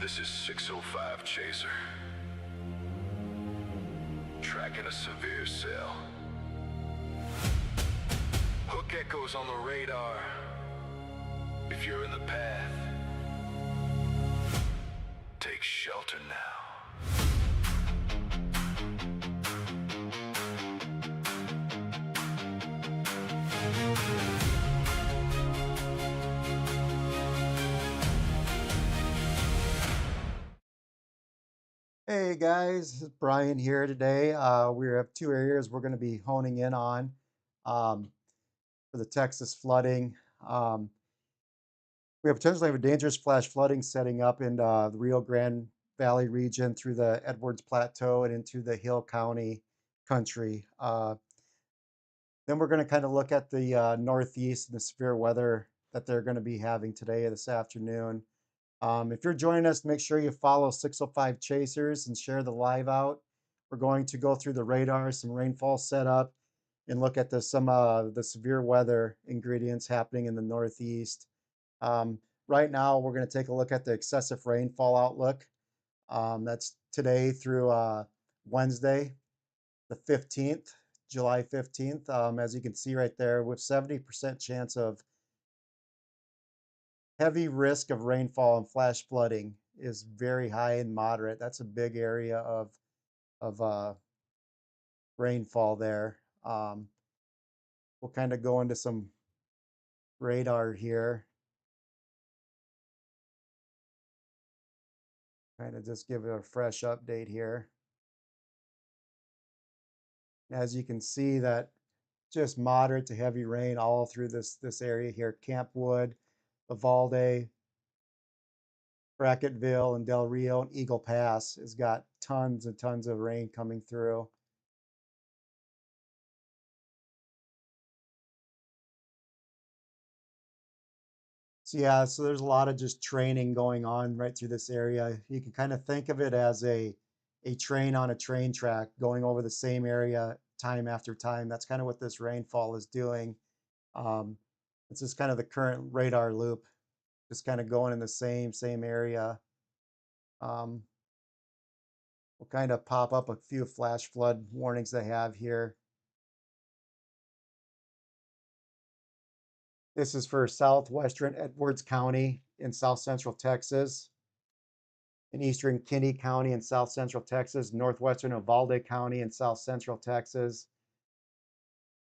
This is 605 Chaser. Tracking a severe cell. Hook echoes on the radar. If you're in the path, take shelter now. Hey guys, it's Brian here today. We have two areas we're going to be honing in on um, for the Texas flooding. We potentially have a dangerous flash flooding setting up in the Rio Grande Valley region through the Edwards Plateau and into the Hill County country. Then we're going to kind of look at the Northeast and the severe weather that they're going to be having today or this afternoon. If you're joining us, make sure you follow 605 Chasers and share the live out. We're going to go through the radar, some rainfall setup, and look at some the severe weather ingredients happening in the Northeast. Right now, we're going to take a look at the excessive rainfall outlook. That's today through Wednesday, the 15th, July 15th. As you can see right there, with 70% chance of heavy risk of rainfall and flash flooding is very high and moderate. That's a big area of rainfall there. We'll kind of go into some radar here. Kind of just give it a fresh update here. As you can see, that just moderate to heavy rain all through this area here. Campwood, Uvalde, Bracketville, and Del Rio, and Eagle Pass has got tons and tons of rain coming through. So yeah, so there's a lot of just training going on right through this area. You can kind of think of it as a train on a train track going over the same area time after time. That's kind of what this rainfall is doing. It's just kind of the current radar loop, just kind of going in the same area. We'll kind of pop up a few flash flood warnings they have here. This is for southwestern Edwards County in south central Texas, in eastern Kinney County in south central Texas, northwestern Uvalde County in south central Texas.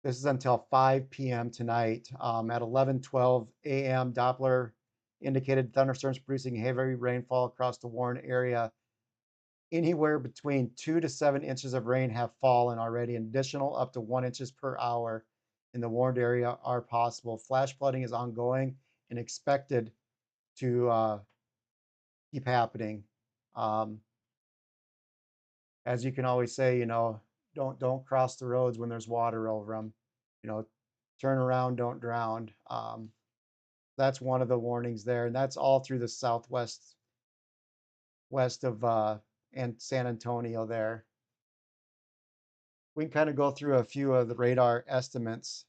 This is until 5 p.m. tonight. At 11:12 a.m., Doppler indicated thunderstorms producing heavy rainfall across the Warren area. Anywhere between 2 to 7 inches of rain have fallen already. Additional up to 1 inches per hour in the warned area are possible. Flash flooding is ongoing and expected to keep happening. As you can always say, don't cross the roads when there's water over them. Turn around, don't drown. That's one of the warnings there, and that's all through the southwest west of and San Antonio there. We can kind of go through a few of the radar estimates.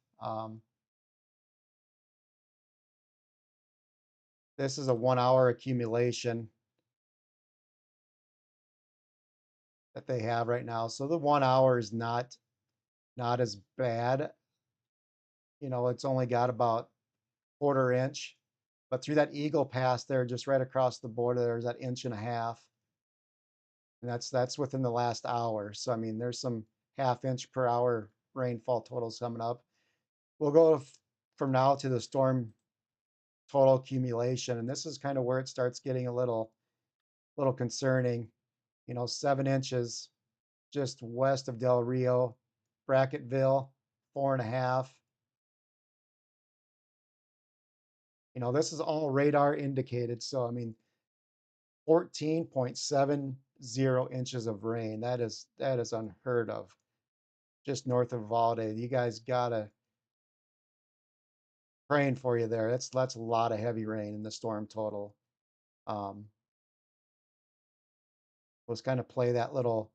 This is a 1 hour accumulation that they have right now. So the 1 hour is not as bad. It's only got about 1/4 inch, but through that Eagle Pass there, just right across the border, there's that 1.5 inches. And that's within the last hour. So I mean, there's some 1/2 inch per hour rainfall totals coming up. We'll go from now to the storm total accumulation, and this is kind of where it starts getting a little concerning. 7 inches just west of Del Rio, Bracketville, 4.5. This is all radar indicated. So I mean, 14.70 inches of rain. That is unheard of. Just north of Uvalde. You guys gotta praying for you there. That's a lot of heavy rain in the storm total. Let's kind of play that little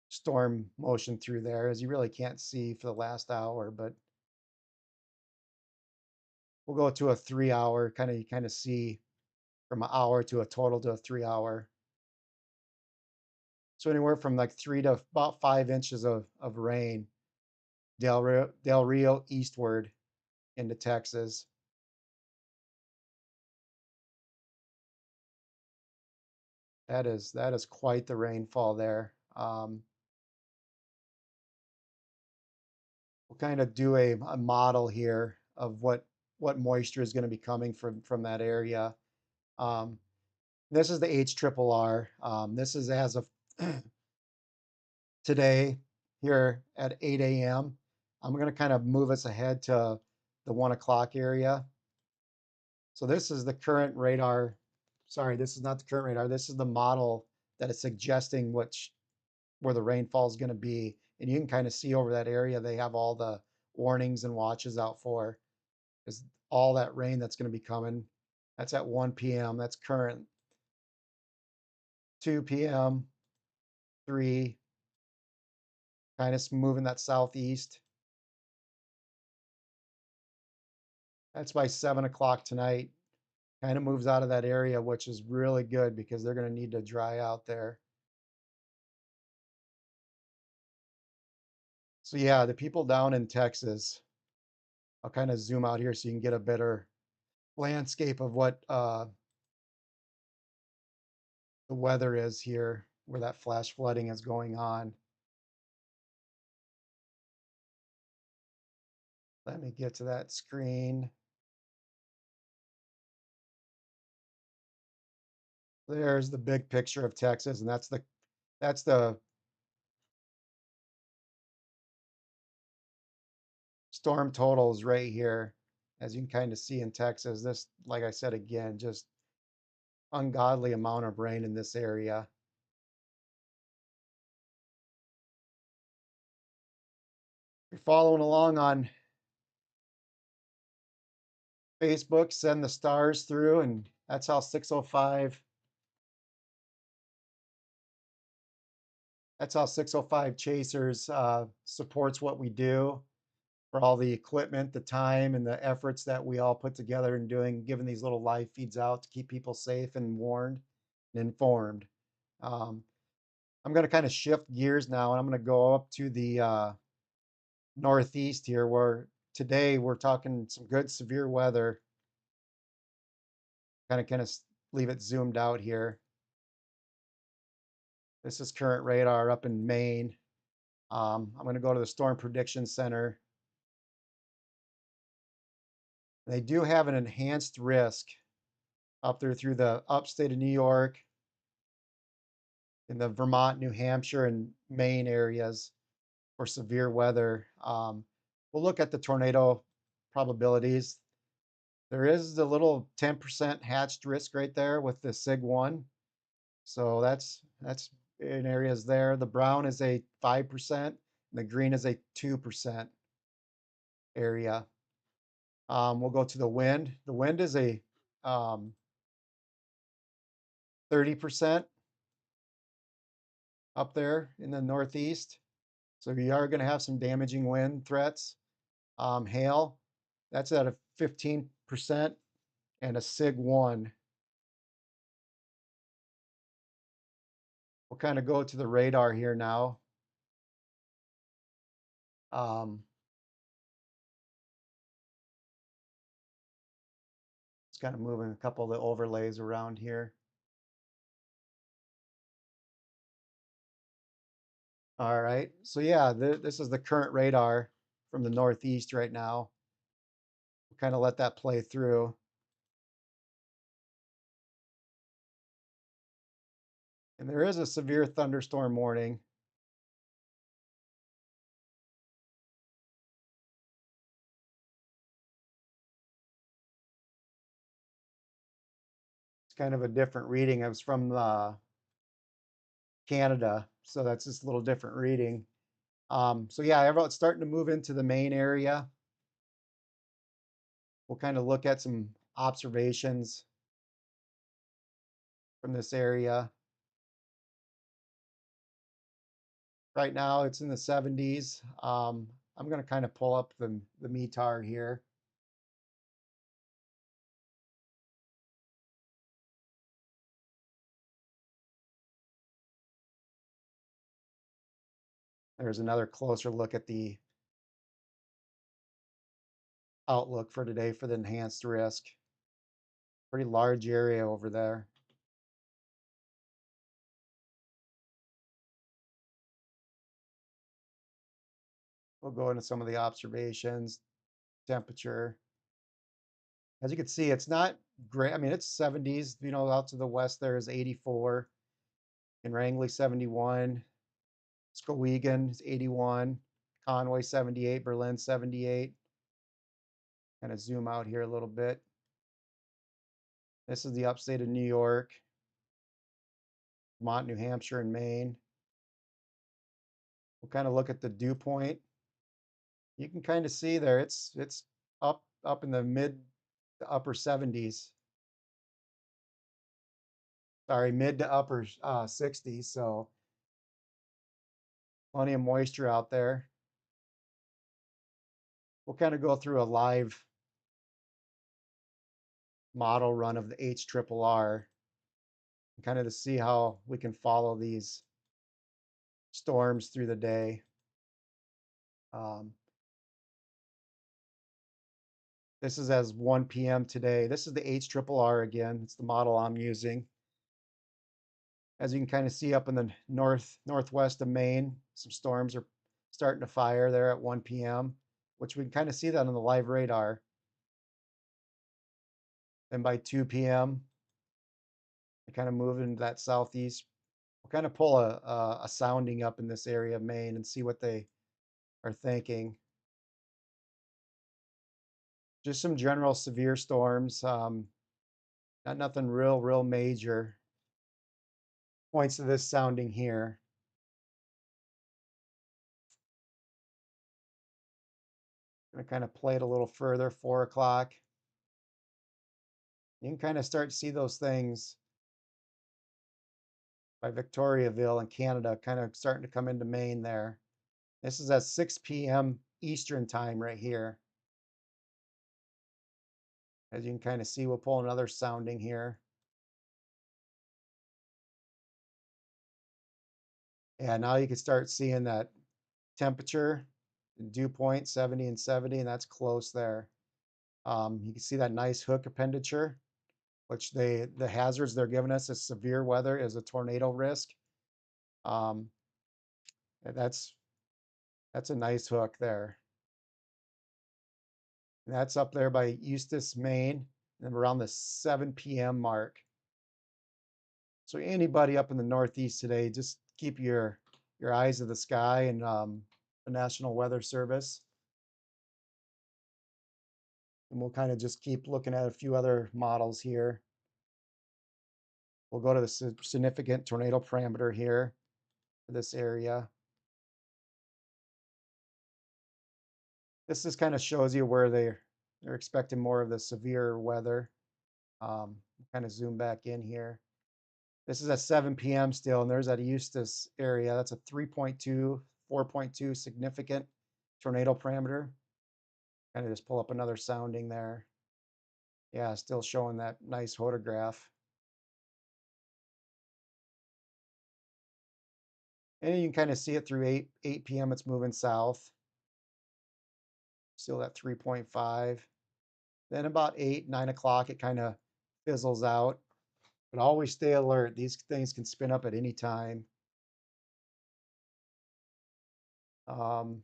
storm motion through there, as you really can't see for the last hour, but we'll go to a 3 hour, you kind of see from an hour to a total to a 3 hour. So anywhere from like 3 to about 5 inches of rain, Del Rio eastward into Texas. That is quite the rainfall there. We'll kind of do a model here of what moisture is going to be coming from that area. Um, this is the HRRR. This is as of today here at 8 a.m. I'm going to kind of move us ahead to the 1 o'clock area. So this is the current radar. Sorry, this is not the current radar. This is the model that is suggesting where the rainfall is going to be. And you can kind of see over that area, they have all the warnings and watches out for is all that rain that's going to be coming. That's at 1 p.m. That's current. 2 p.m., 3, kind of moving that southeast. That's by 7 o'clock tonight. Kind of moves out of that area, which is really good because they're going to need to dry out there. So yeah, the people down in Texas, I'll kind of zoom out here so you can get a better landscape of what the weather is here, where that flash flooding is going on. Let me get to that screen. There's the big picture of Texas, and that's the storm totals right here. As you can kind of see in Texas, this, like I said again, just ungodly amount of rain in this area. If you're following along on Facebook, send the stars through, and that's how 605. That's how 605 Chasers supports what we do, for all the equipment, the time, and the efforts that we all put together in giving these little live feeds out to keep people safe and warned and informed. Um, I'm going to kind of shift gears now, and I'm going to go up to the Northeast here, where today we're talking some good severe weather. Kind of leave it zoomed out here. This is current radar up in Maine. I'm going to go to the Storm Prediction Center. They do have an enhanced risk up there through the upstate of New York, in the Vermont, New Hampshire, and Maine areas for severe weather. We'll look at the tornado probabilities. There is the little 10% hatched risk right there with the SIG 1. So that's in areas there. The brown is a 5%, and the green is a 2% area. We'll go to the wind. The wind is a 30% up there in the Northeast. So we are going to have some damaging wind threats. Hail, that's at a 15% and a SIG 1. We'll kind of go to the radar here now. Just kind of moving a couple of the overlays around here. All right, so yeah, this is the current radar from the Northeast right now. We'll kind of let that play through. And there is a severe thunderstorm warning. It's kind of a different reading. It was from Canada, so that's just a little different reading. So yeah, everyone's starting to move into the Maine area. We'll kind of look at some observations from this area. Right now it's in the 70s. I'm going to kind of pull up the METAR here. There's another closer look at the outlook for today for the enhanced risk. Pretty large area over there. We'll go into some of the observations, temperature. As you can see, it's not great. I mean, it's 70s, out to the west there is 84, in Wrangley 71, Skowhegan is 81, Conway 78, Berlin 78. Kind of zoom out here a little bit. This is the upstate of New York, Vermont, New Hampshire, and Maine. We'll kind of look at the dew point. You can kind of see there it's up in the mid to upper 70s. Sorry, mid to upper 60s. So plenty of moisture out there. We'll kind of go through a live model run of the HRRR and kind of to see how we can follow these storms through the day. This is as 1 p.m. today. This is the HRRR again. It's the model I'm using. As you can kind of see up in the northwest of Maine, some storms are starting to fire there at 1 p.m., which we can kind of see that on the live radar. Then by 2 p.m., they kind of move into that southeast. We'll kind of pull a sounding up in this area of Maine and see what they are thinking. Just some general severe storms, not nothing real major. Points to this sounding here. I'm going to kind of play it a little further, 4 o'clock. You can kind of start to see those things by Victoriaville in Canada kind of starting to come into Maine there. This is at 6 p.m. Eastern time right here. As you can kind of see, we'll pull another sounding here. Yeah, now you can start seeing that temperature, dew point 70 and 70, and that's close there. You can see that nice hook appenditure, which the hazards they're giving us is severe weather, is a tornado risk. Um, that's a nice hook there. And that's up there by Eustis, Maine, and around the 7 p.m. mark. So anybody up in the Northeast today, just keep your eyes to the sky and the National Weather Service. And we'll kind of just keep looking at a few other models here. We'll go to the significant tornado parameter here for this area. This just kind of shows you where they're expecting more of the severe weather. Kind of zoom back in here. This is at 7 p.m. still, and there's that Eustis area. That's a 3.2, 4.2 significant tornado parameter. Kind of just pull up another sounding there. Yeah, still showing that nice photograph. And you can kind of see it through 8 p.m. It's moving south. Still at 3.5. Then about 8, 9 o'clock, it kind of fizzles out. But always stay alert. These things can spin up at any time. Go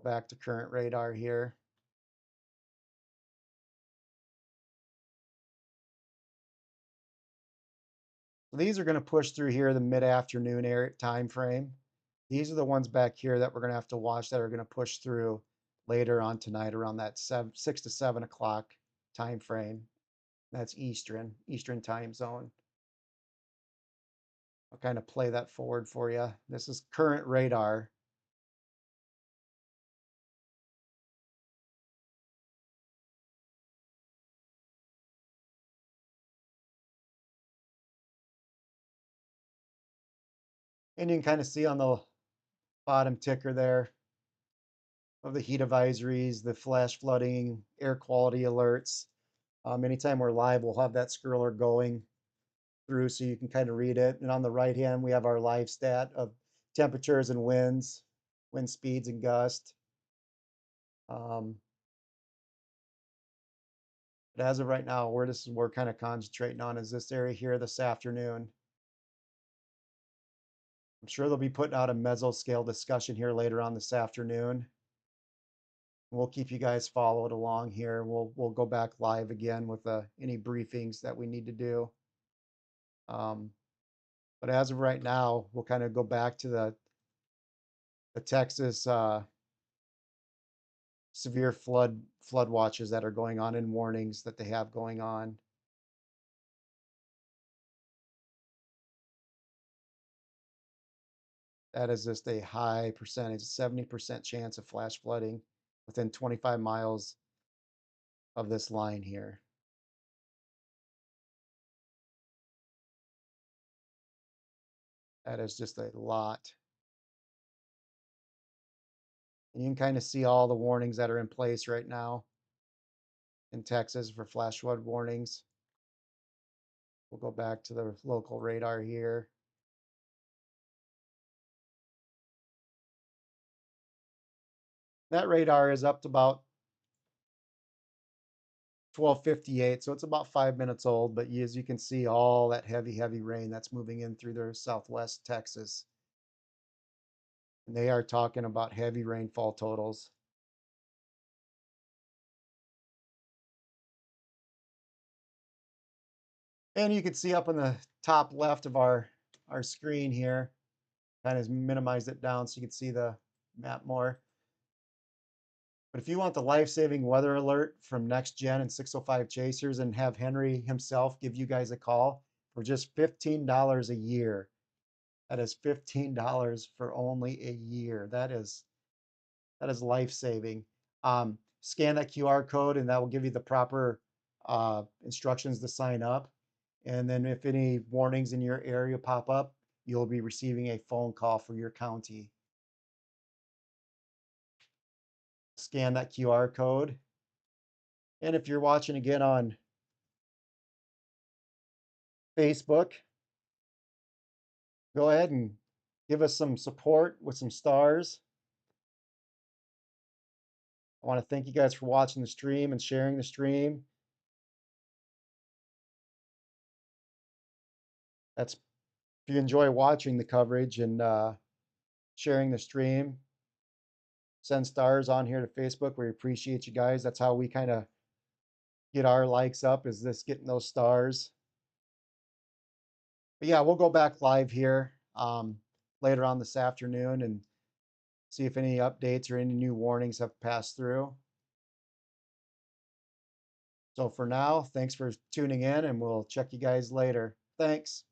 back to current radar here. So these are going to push through here the mid-afternoon time frame. These are the ones back here that we're going to have to watch that are going to push through later on tonight around that 6 to 7 o'clock time frame. That's Eastern time zone. I'll kind of play that forward for you. This is current radar. And you can kind of see on the bottom ticker there of the heat advisories, the flash flooding, air quality alerts. Anytime we're live, we'll have that scroller going. through so you can kind of read it. And on the right hand, we have our live stat of temperatures and winds, wind speeds and gust. Um, but as of right now, we're kind of concentrating on is this area here this afternoon. I'm sure they'll be putting out a mesoscale discussion here later on this afternoon. We'll keep you guys followed along here. We'll go back live again with any briefings that we need to do. Um, but as of right now, we'll kind of go back to the Texas severe flood watches that are going on and warnings that they have going on. That is just a high percentage, 70% chance of flash flooding within 25 miles of this line here. That is just a lot. And you can kind of see all the warnings that are in place right now in Texas for flash flood warnings. We'll go back to the local radar here. That radar is up to about 12:58, so it's about 5 minutes old. But as you can see, all that heavy rain that's moving in through their southwest Texas. And they are talking about heavy rainfall totals. And you can see up on the top left of our screen here, kind of minimize it down so you can see the map more. But if you want the life-saving weather alert from Next Gen and 605 Chasers and have Henry himself give you guys a call for just $15 a year, that is $15 for only a year. That is life-saving. Scan that QR code and that will give you the proper instructions to sign up. And then if any warnings in your area pop up, you'll be receiving a phone call for your county. Scan that QR code. And if you're watching again on Facebook, go ahead and give us some support with some stars. I want to thank you guys for watching the stream and sharing the stream. That's if you enjoy watching the coverage and sharing the stream, send stars on here to Facebook. We appreciate you guys. That's how we kind of get our likes up, is this getting those stars. But yeah, we'll go back live here later on this afternoon and see if any updates or any new warnings have passed through. So for now, thanks for tuning in and we'll check you guys later. Thanks.